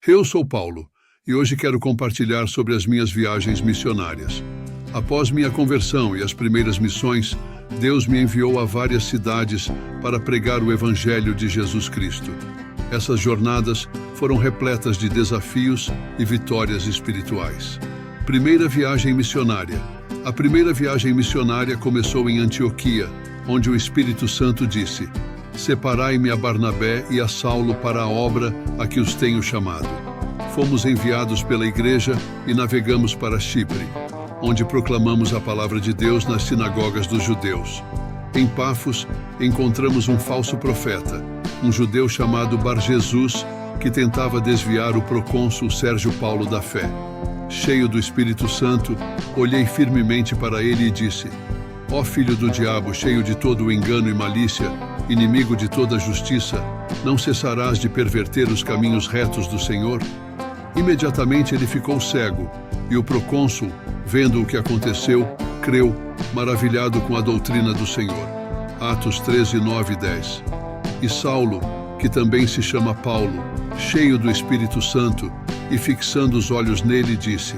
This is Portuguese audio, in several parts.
Eu sou Paulo e hoje quero compartilhar sobre as minhas viagens missionárias. Após minha conversão e as primeiras missões, Deus me enviou a várias cidades para pregar o Evangelho de Jesus Cristo. Essas jornadas foram repletas de desafios e vitórias espirituais. Primeira viagem missionária. A primeira viagem missionária começou em Antioquia, onde o Espírito Santo disse: "Separai-me a Barnabé e a Saulo para a obra a que os tenho chamado." Fomos enviados pela igreja e navegamos para Chipre, onde proclamamos a palavra de Deus nas sinagogas dos judeus. Em Pafos, encontramos um falso profeta, um judeu chamado Bar-Jesus, que tentava desviar o procônsul Sérgio Paulo da fé. Cheio do Espírito Santo, olhei firmemente para ele e disse: "Ó filho do diabo, cheio de todo o engano e malícia, inimigo de toda a justiça, não cessarás de perverter os caminhos retos do Senhor?" Imediatamente ele ficou cego, e o procônsul, vendo o que aconteceu, creu, maravilhado com a doutrina do Senhor. Atos 13, 9 e 10. E Saulo, que também se chama Paulo, cheio do Espírito Santo, e fixando os olhos nele, disse: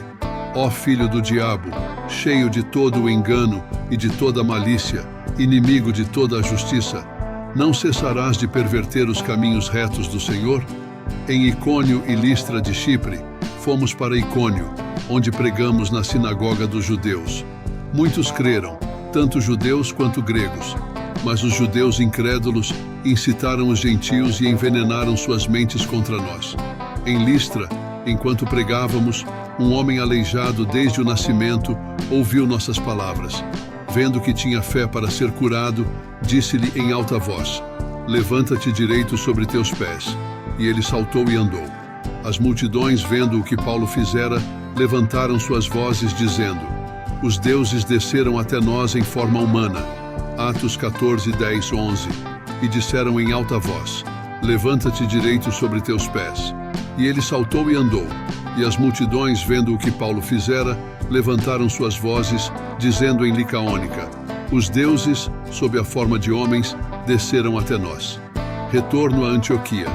"Ó filho do diabo, cheio de todo o engano e de toda a malícia, inimigo de toda a justiça, não cessarás de perverter os caminhos retos do Senhor?" Em Icônio e Listra de Chipre, fomos para Icônio, onde pregamos na sinagoga dos judeus. Muitos creram, tanto judeus quanto gregos, mas os judeus incrédulos incitaram os gentios e envenenaram suas mentes contra nós. Em Listra, enquanto pregávamos, um homem aleijado desde o nascimento ouviu nossas palavras. Vendo que tinha fé para ser curado, disse-lhe em alta voz: "Levanta-te direito sobre teus pés." E ele saltou e andou. As multidões, vendo o que Paulo fizera, levantaram suas vozes, dizendo: "Os deuses desceram até nós em forma humana." Atos 14, 10, 11. E disseram em alta voz: "Levanta-te direito sobre teus pés." E ele saltou e andou. E as multidões, vendo o que Paulo fizera, levantaram suas vozes, dizendo em Licaônica: "Os deuses, sob a forma de homens, desceram até nós." Retorno a Antioquia.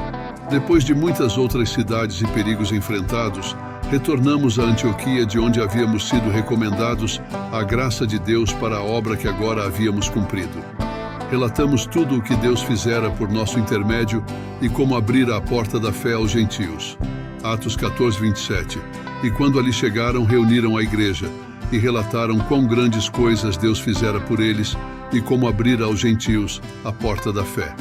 Depois de muitas outras cidades e perigos enfrentados, retornamos a Antioquia, de onde havíamos sido recomendados à graça de Deus para a obra que agora havíamos cumprido. Relatamos tudo o que Deus fizera por nosso intermédio e como abrira a porta da fé aos gentios. Atos 14, 27. E quando ali chegaram, reuniram a igreja e relataram quão grandes coisas Deus fizera por eles e como abrira aos gentios a porta da fé.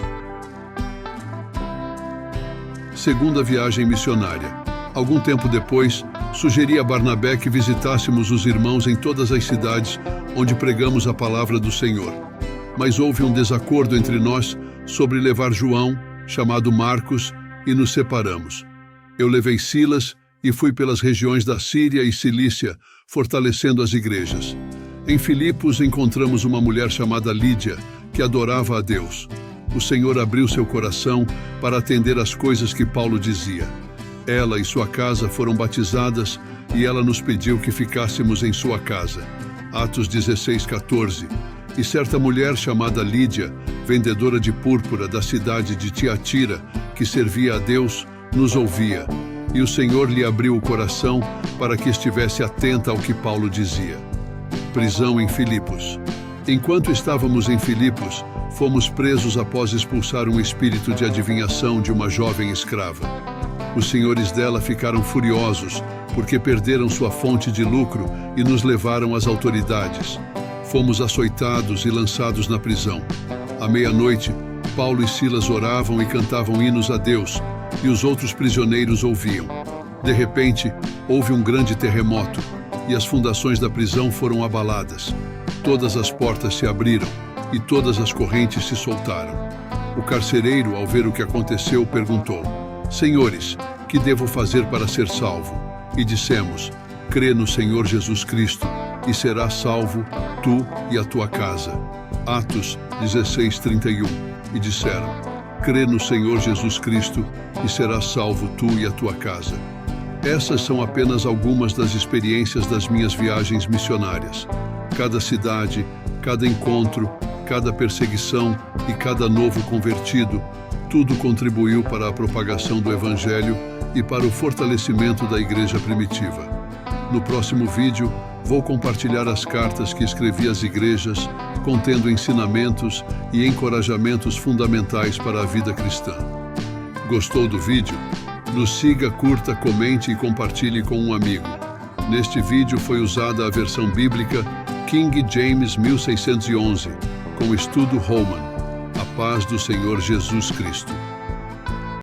Segunda viagem missionária. Algum tempo depois, sugeri a Barnabé que visitássemos os irmãos em todas as cidades onde pregamos a palavra do Senhor. Mas houve um desacordo entre nós sobre levar João, chamado Marcos, e nos separamos. Eu levei Silas e fui pelas regiões da Síria e Cilícia, fortalecendo as igrejas. Em Filipos encontramos uma mulher chamada Lídia, que adorava a Deus. O Senhor abriu seu coração para atender às coisas que Paulo dizia. Ela e sua casa foram batizadas e ela nos pediu que ficássemos em sua casa. Atos 16, 14. E certa mulher chamada Lídia, vendedora de púrpura da cidade de Tiatira, que servia a Deus, nos ouvia. E o Senhor lhe abriu o coração para que estivesse atenta ao que Paulo dizia. Prisão em Filipos. Enquanto estávamos em Filipos, fomos presos após expulsar um espírito de adivinhação de uma jovem escrava. Os senhores dela ficaram furiosos, porque perderam sua fonte de lucro e nos levaram às autoridades. Fomos açoitados e lançados na prisão. À meia-noite, Paulo e Silas oravam e cantavam hinos a Deus, e os outros prisioneiros ouviam. De repente, houve um grande terremoto, e as fundações da prisão foram abaladas. Todas as portas se abriram, e todas as correntes se soltaram. O carcereiro, ao ver o que aconteceu, perguntou: "Senhores, que devo fazer para ser salvo?" E dissemos: "Crê no Senhor Jesus Cristo, e serás salvo, tu e a tua casa." Atos 16, 31. E disseram: "Crê no Senhor Jesus Cristo, e serás salvo, tu e a tua casa." Essas são apenas algumas das experiências das minhas viagens missionárias. Cada cidade, cada encontro, cada perseguição e cada novo convertido, tudo contribuiu para a propagação do Evangelho e para o fortalecimento da igreja primitiva. No próximo vídeo, vou compartilhar as cartas que escrevi às igrejas, contendo ensinamentos e encorajamentos fundamentais para a vida cristã. Gostou do vídeo? Nos siga, curta, comente e compartilhe com um amigo. Neste vídeo foi usada a versão bíblica King James 1611, com estudo Holman. A paz do Senhor Jesus Cristo.